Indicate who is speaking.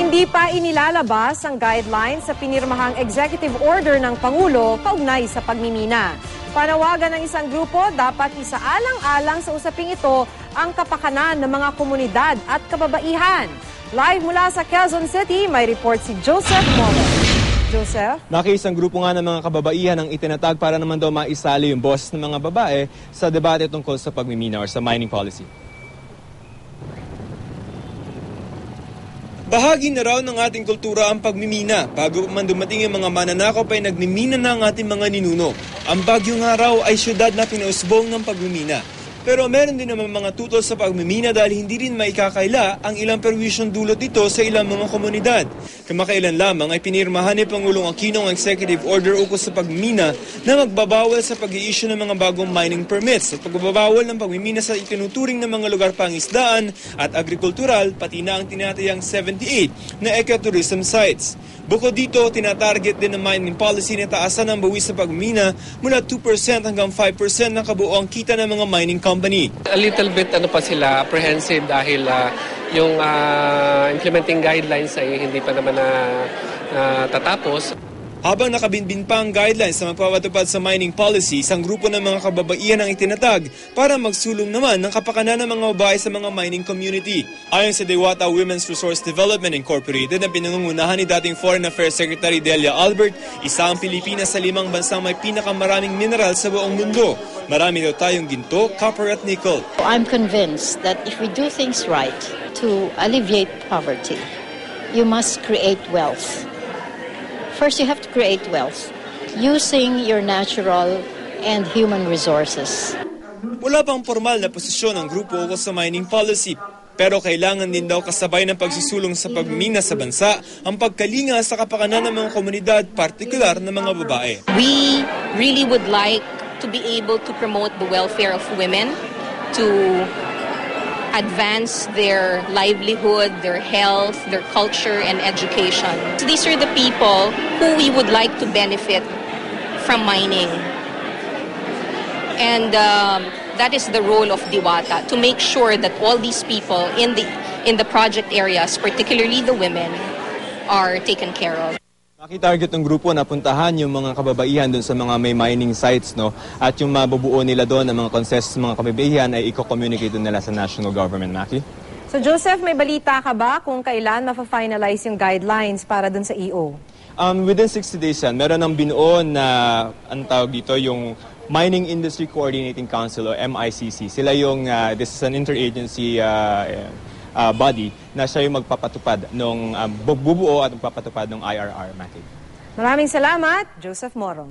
Speaker 1: Hindi pa inilalabas ang guidelines sa pinirmahang executive order ng Pangulo kaugnay sa pagmimina. Panawagan ng isang grupo, dapat isaalang-alang sa usaping ito ang kapakanan ng mga komunidad at kababaihan. Live mula sa Quezon City, may report si Joseph Molo. Joseph?
Speaker 2: Isang grupo nga ng mga kababaihan ang itinatag para naman daw maisali yung boses ng mga babae sa debate tungkol sa pagmimina or sa mining policy. Bahagi na raw ng ating kultura ang pagmimina. Bago man dumating yung mga mananakop ay nagmimina na ang ating mga ninuno. Ang Baguio nga raw ay syudad na pinausbong ng pagmimina. Pero meron din naman mga tutol sa pagmimina dahil hindi rin maikakaila ang ilang perwisyong dulot dito sa ilang mga komunidad. Kamakailan lamang ay pinirmahan ni Pangulong Aquino ang executive order ukol sa pagmimina na magbabawal sa pag-i-issue ng mga bagong mining permits at pagbabawal ng pagmimina sa itinuturing ng mga lugar pangisdaan at agrikultural pati na ang tinatayang 78 na ecotourism sites. Bukod dito, tinatarget din ng mining policy na taasan ang buwis sa pagmimina mula 2% hanggang 5% ng kabuoang kita ng mga mining company.
Speaker 3: A little bit pa sila apprehensive dahil yung implementing guidelines ay hindi pa naman tatapos.
Speaker 2: Habang nakabinbin pa ang guidelines na magpapatupad sa mining policy, isang grupo ng mga kababaihan ang itinatag para magsulong naman ng kapakanan ng mga babae sa mga mining community. Ayon sa Diwata Women's Resource Development Incorporated na pinangungunahan ni dating Foreign Affairs Secretary Delia Albert, isa ang Pilipinas sa 5 bansang may pinakamaraming mineral sa buong mundo. Marami daw tayong ginto, copper at nickel.
Speaker 4: I'm convinced that if we do things right to alleviate poverty, you must create wealth. First, you have to create wealth using your natural and human resources.
Speaker 2: Wala pang formal na posisyon ng grupo ukol sa mining policy. Pero kailangan din daw kasabay ng pagsusulong sa pagmimina sa bansa ang pagkalinga sa kapakanan ng mga komunidad, partikular na mga babae.
Speaker 5: We really would like to be able to promote the welfare of women, to advance their livelihood, their health, their culture, and education. So these are the people who we would like to benefit from mining. And that is the role of Diwata, to make sure that all these people in the project areas, particularly the women, are taken care of.
Speaker 2: Target ng grupo na puntahan yung mga kababaihan doon sa mga may mining sites, no? At yung mabubuo nila doon ng mga consensus mga kababaihan ay i-communicate doon nila sa national government, Maki.
Speaker 1: So Joseph, may balita ka ba kung kailan mafa-finalize yung guidelines para doon sa EO?
Speaker 2: Within 60 days yan, meron ng binuo na, ang tawag dito, yung Mining Industry Coordinating Council o MICC. Sila yung, this is an interagency body na siya yung magpapatupad ng bubuo at magpapatupad ng IRR, Matthew.
Speaker 1: Maraming salamat, Joseph Morong.